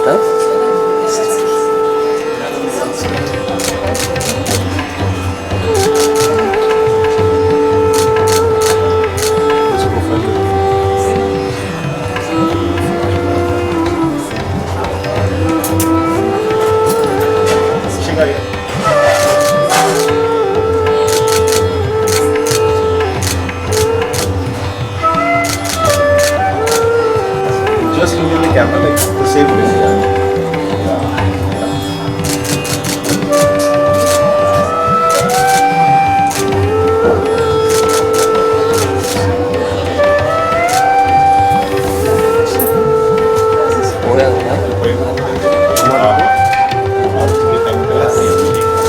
Just look at the camera like the same way.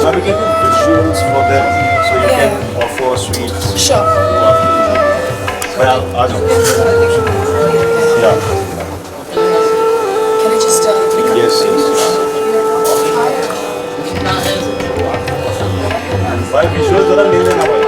Now we can do visuals for them so you can offer sweets. Sure. Well, yeah. Can I just pick up? Yes, yes. भाई visual जरा ले लेना भाई.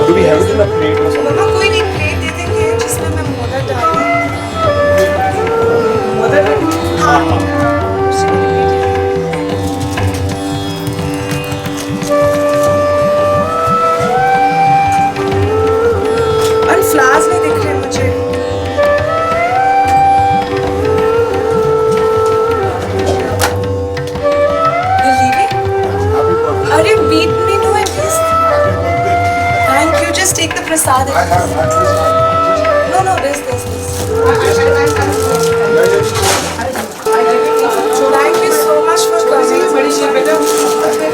Do we have it in a plate or something? मम्मा कोई नहीं plate दे देंगे जिसमें मैं मोदक डालूं. मोदक? हाँ. उसी में प्लेट. और फ्लावर्स नहीं दिख रहे मुझे. You leaving? अरे beat me no at least. Thank you. Just take the prasad. No, this. Thank you so much for coming.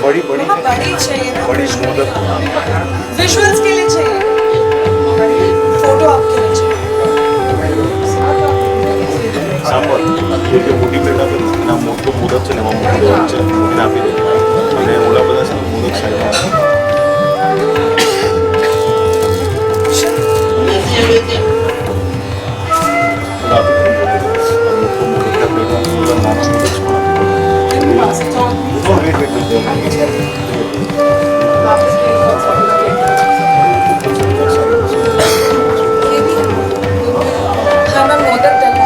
बड़ी मम्मा बड़ी चाहिए ना. बड़ी मोदक. विजुअल्स के लिए चाहिए. फोटो आपके लिए चाहिए. सांबर જે મોટી પ્લેટ આપે એના મોટો મોદક છે ને એમાં મોટો મોદક છે એને આપી દે અને ઓલા બધા છે ને મોદક સાઈડમાં हाँ मैं मोदक डलवा दूँ.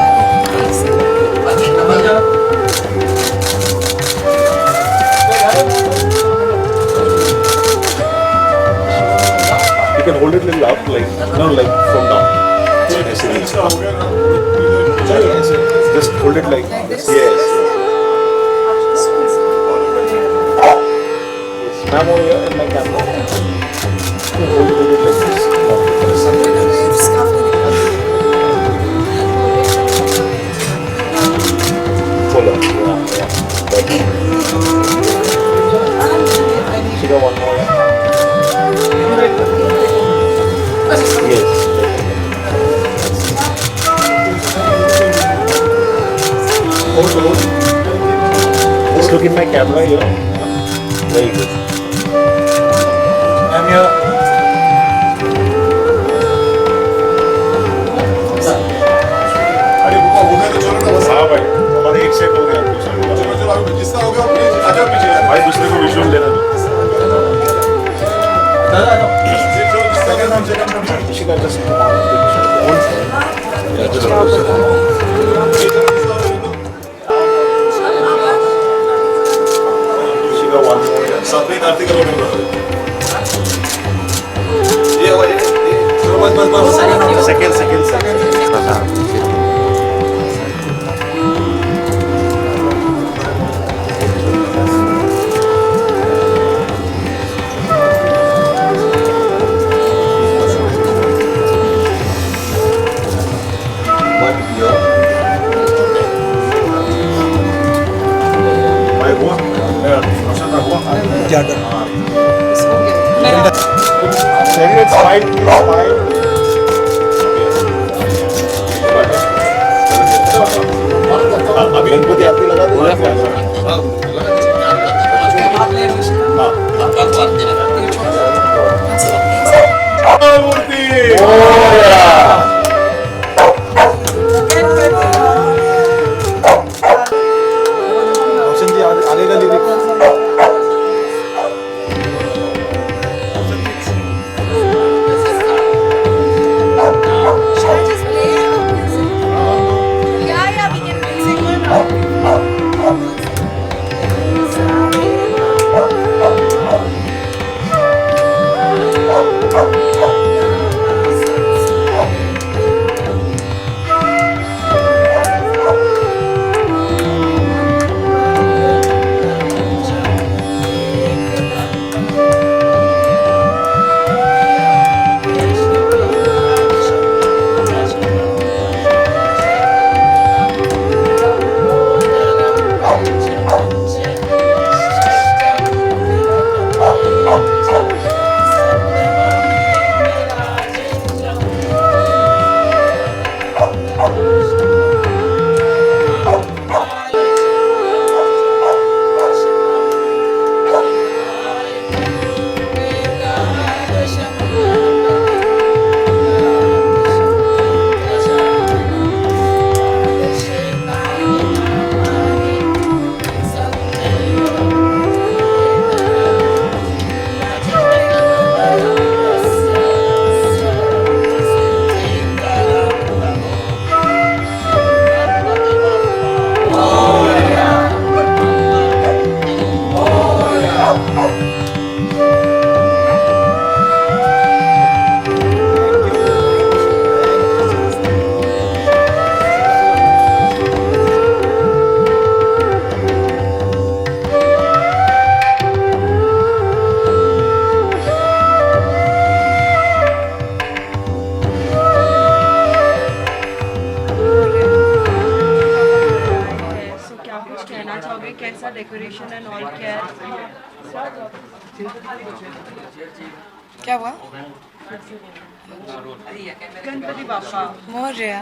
You can hold it little up, like from down. Just hold it like this. Yes. Now over here in my camera. Hold it like this. Hold on. Yeah. Shiva, one more. Yes. Hold. Just look in my camera here. Very good. I'm here. अरे बुआ होने तो चलो ना बस हाँ भाई, हमारे एक सेट हो गया दूसरा चलो चलो अभी जिसका हो गया प्लीज आ जाओ पीछे भाई दूसरे को विजुअल देना दो किसी का जस्ट किसी का वन साथ में आरती करो ये हुआ ये चलो बस सेकंड भाई हुआ रोशन का हुआ Smile, smile. अभी गणपति आरती लगा दो रोशन जी आगे का lyrics Should I just play it? Yeah, we can sing one now. कैसा डेकोरेशन एंड ऑल केयर क्या हुआ? गणपति बापा मोरया।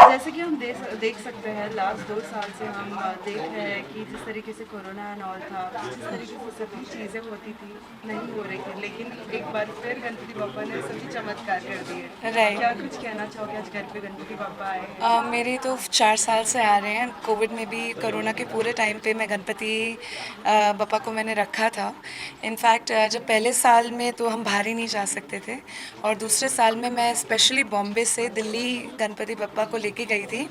जैसे कि हम देख सकते हैं लास्ट 2 साल से हम देख रहे हैं कि जिस तरीके से कोरोना एंड ऑल था, जिस तरीके से सभी चीज़ें होती थी नहीं हो रही थी, लेकिन एक बार फिर गणपति बापा ने सभी चमत्कार कर दिए। Right. क्या कुछ कहना चाहोगे आज घर पे गणपति बापा आए हैं? मेरे तो 4 साल से आ रहे हैं। कोविड में भी कोरोना के पूरे टाइम पे मैं गणपति बप्पा को मैंने रखा था। इनफैक्ट जब पहले साल में तो हम बाहर ही नहीं जा सकते थे और दूसरे साल में मैं स्पेशली बॉम्बे से दिल्ली गणपति बप्पा को लेके गई थी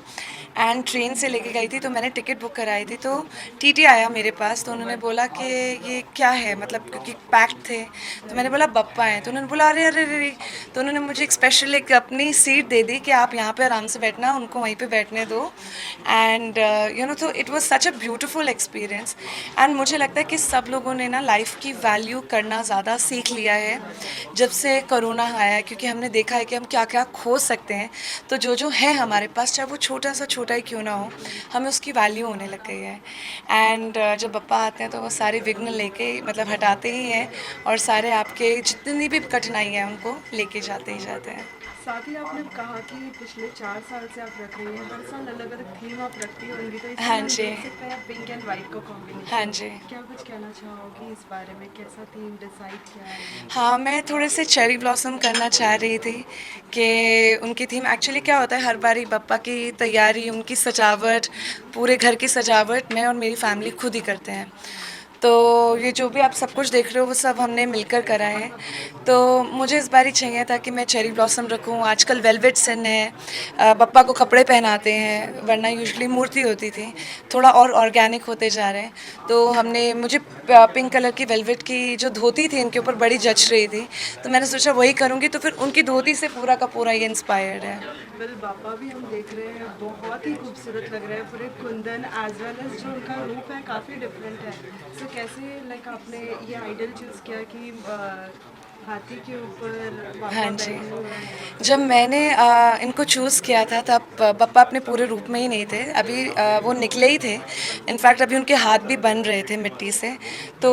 एंड ट्रेन से लेके गई थी। तो मैंने टिकट बुक कराई थी, तो टीटी आया मेरे पास, तो उन्होंने बोला कि ये क्या है, मतलब क्योंकि पैक्ड थे। तो मैंने बोला बप्पा हैं, तो उन्होंने बोला अरे अरे अरे। तो उन्होंने मुझे एक स्पेशल एक अपनी सीट दे दी कि आप यहाँ पे आराम से बैठना, उनको वहीं पे बैठने दो। एंड यू नो, तो it was such a beautiful experience. And मुझे लगता है कि सब लोगों ने ना लाइफ की वैल्यू करना ज़्यादा सीख लिया है जब से कोरोना आया है, क्योंकि हमने देखा है कि हम क्या क्या खो सकते हैं। तो जो है हमारे पास, चाहे वो छोटा ही क्यों ना हो, हमें उसकी वैल्यू होने लग गई है। एंड जब बप्पा आते हैं तो वो सारे विघ्न लेके मतलब हटाते ही हैं, और सारे आपके जितनी भी कठिनाई है उनको लेके जाते ही जाते हैं। साथ ही आपने कहा कि पिछले 4 साल से आप रख रही हैं, हर साल अलग अलग थीम आप रखती होंगी, तो इसमें हाँ हम जी। देख सकते हैं पिंक एंड वाइट का कॉम्बिनेशन। हाँ जी। क्या कुछ कहना चाहोगी इस बारे में, कैसा थीम डिसाइड किया है? हाँ, मैं थोड़े से चेरी ब्लॉसम करना चाह रही थी कि उनकी थीम, एक्चुअली क्या होता है हर बारी बप्पा की तैयारी, उनकी सजावट, पूरे घर की सजावट मैं और मेरी फैमिली खुद ही करते हैं। तो ये जो भी आप सब कुछ देख रहे हो वो सब हमने मिलकर करा है। तो मुझे इस बार ही चाहिए था कि मैं चेरी ब्लॉसम रखूं। आजकल वेलवेट सन है, बप्पा को कपड़े पहनाते हैं, वरना यूजुअली मूर्ति होती थी, थोड़ा और ऑर्गेनिक होते जा रहे हैं। तो हमने, मुझे पिंक कलर की वेलवेट की जो धोती थी इनके ऊपर बड़ी जच रही थी, तो मैंने सोचा वही करूँगी। तो फिर उनकी धोती से पूरा का पूरा ये इंस्पायर्ड है। वेल बाबा भी हम देख रहे हैं, बहुत ही खूबसूरत लग रहे हैं, पूरे कुंदन एज वेल एज जो उनका रूप है काफ़ी डिफरेंट है। सो कैसे लाइक आपने ये आइडल चूज़ किया कि हाथी के ऊपर बाबा हाँ जी। बैठे हुए हैं? जब मैंने इनको चूज़ किया था तब पप्पा अपने पूरे रूप में ही नहीं थे, अभी वो निकले ही थे। इनफैक्ट अभी उनके हाथ भी बन रहे थे मिट्टी से। तो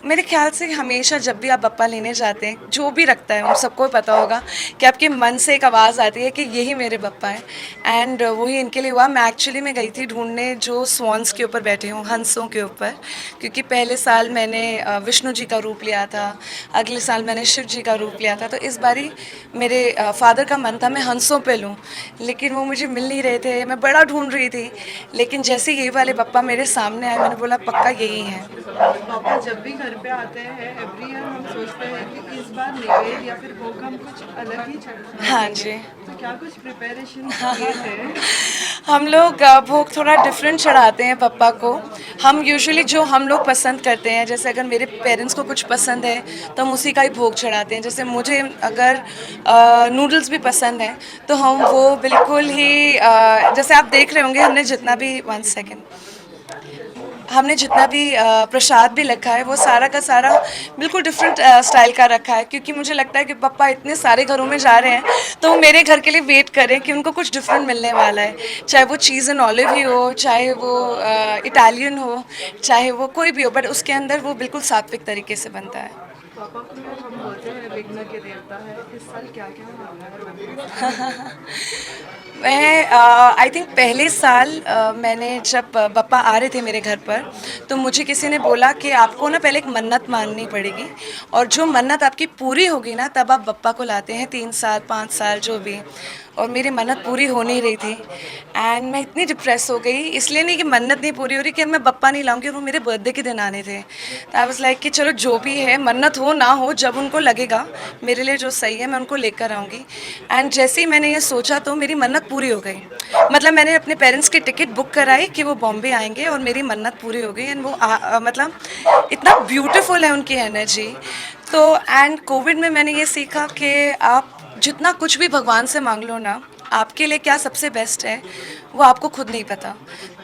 मेरे ख्याल से हमेशा जब भी आप बप्पा लेने जाते हैं, जो भी रखता है उन सबको पता होगा कि आपके मन से एक आवाज़ आती है कि यही मेरे बप्पा हैं। एंड वही इनके लिए हुआ। मैं एक्चुअली में गई थी ढूंढने जो स्वॉन्स के ऊपर बैठे हों, हंसों के ऊपर, क्योंकि पहले साल मैंने विष्णु जी का रूप लिया था, अगले साल मैंने शिव जी का रूप लिया था। तो इस बारी मेरे फादर का मन था मैं हंसों पे लूँ, लेकिन वो मुझे मिल नहीं रहे थे, मैं बड़ा ढूंढ रही थी। लेकिन जैसे ये वाले बप्पा मेरे सामने आए, मैंने बोला पक्का यही है। पापा जब भी घर पे आते हैं एवरी ईयर हम सोचते हैं कि इस बार नैवेद्य या फिर भोग हम कुछ अलग ही चढ़ाएं। हाँ जी। तो क्या कुछ प्रिपरेशन किए थे? हम लोग भोग थोड़ा डिफरेंट चढ़ाते हैं पप्पा को। हम यूजुअली जो हम लोग पसंद करते हैं, जैसे अगर मेरे पेरेंट्स को कुछ पसंद है तो हम उसी का ही भोग चढ़ाते हैं। जैसे मुझे अगर नूडल्स भी पसंद हैं तो हम वो बिल्कुल ही जैसे आप देख रहे होंगे हमने जितना भी हमने जितना भी प्रसाद भी रखा है वो सारा का सारा बिल्कुल डिफरेंट स्टाइल का रखा है, क्योंकि मुझे लगता है कि पप्पा इतने सारे घरों में जा रहे हैं तो वो मेरे घर के लिए वेट करें कि उनको कुछ डिफरेंट मिलने वाला है। चाहे वो चीज़ एंड ऑलिव ही हो, चाहे वो इटालियन हो, चाहे वो कोई भी हो, बट उसके अंदर वो बिल्कुल सात्विक तरीके से बनता है। पापा को हम बोलते हैं विघ्न के देवता है, इस साल क्या क्या मांगा है भगवान से? मैं आई थिंक पहले साल मैंने जब बप्पा आ रहे थे मेरे घर पर, तो मुझे किसी ने बोला कि आपको ना पहले एक मन्नत माननी पड़ेगी, और जो मन्नत आपकी पूरी होगी ना तब आप बप्पा को लाते हैं, 3 साल 5 साल जो भी। और मेरी मन्नत पूरी हो नहीं रही थी एंड मैं इतनी डिप्रेस हो गई, इसलिए नहीं कि मन्नत नहीं पूरी हो रही कि मैं बप्पा नहीं लाऊंगी, और वो मेरे बर्थडे के दिन आने थे। तो आई वाज लाइक कि चलो जो भी है, मन्नत हो ना हो, जब उनको लगेगा मेरे लिए जो सही है मैं उनको लेकर आऊँगी। एंड जैसे ही मैंने ये सोचा तो मेरी मन्नत पूरी हो गई। मतलब मैंने अपने पेरेंट्स की टिकट बुक कराई कि वो बॉम्बे आएंगे और मेरी मन्नत पूरी हो गई। एंड वो मतलब इतना ब्यूटीफुल है उनकी एनर्जी। तो एंड कोविड में मैंने ये सीखा कि आप जितना कुछ भी भगवान से मांग लो ना, आपके लिए क्या सबसे बेस्ट है वो आपको खुद नहीं पता।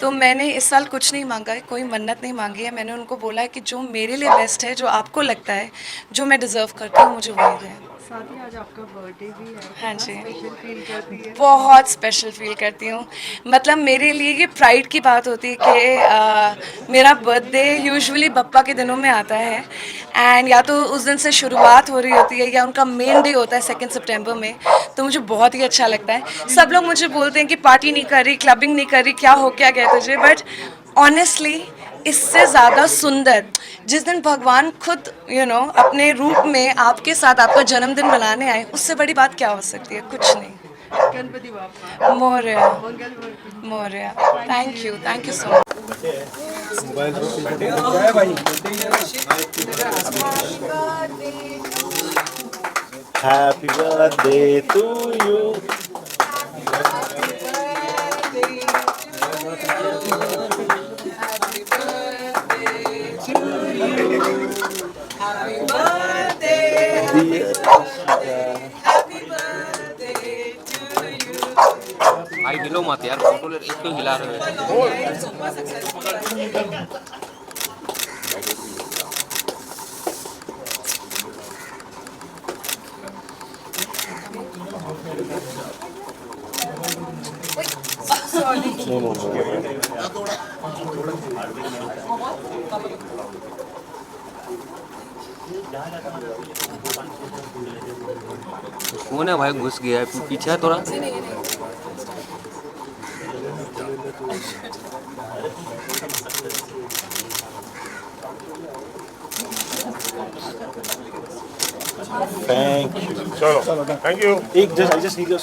तो मैंने इस साल कुछ नहीं मांगा है, कोई मन्नत नहीं मांगी है। मैंने उनको बोला है कि जो मेरे लिए बेस्ट है, जो आपको लगता है, जो मैं डिज़र्व करती हूँ, मुझे वही है। साथ ही आज आपका बर्थडे भी है, हाँ कितना जी। स्पेशल फील करती है? बहुत स्पेशल फील करती हूँ। मतलब मेरे लिए ये प्राइड की बात होती है कि मेरा बर्थडे यूजुअली बप्पा के दिनों में आता है, एंड या तो उस दिन से शुरुआत हो रही होती है या उनका मेन डे होता है 2 सितंबर में। तो मुझे बहुत ही अच्छा लगता है। सब लोग मुझे बोलते हैं कि पार्टी नहीं कर रही, क्लबिंग नहीं कर रही, क्या हो क्या गया तुझे, बट ऑनेस्टली इससे ज़्यादा सुंदर जिस दिन भगवान खुद अपने रूप में आपके साथ आपका जन्मदिन मनाने आए, उससे बड़ी बात क्या हो सकती है? कुछ नहीं। Ganpati Bappa Morya, Mangal Murti. Morya. Thank you so much. Mobile Happy birthday to you. भाई हिलो मत यार, फोटो ले एक तो हिला रहे हो। कौन है भाई, घुस गया है पीछे है थोड़ा। Thank you. चलो thank you I just need your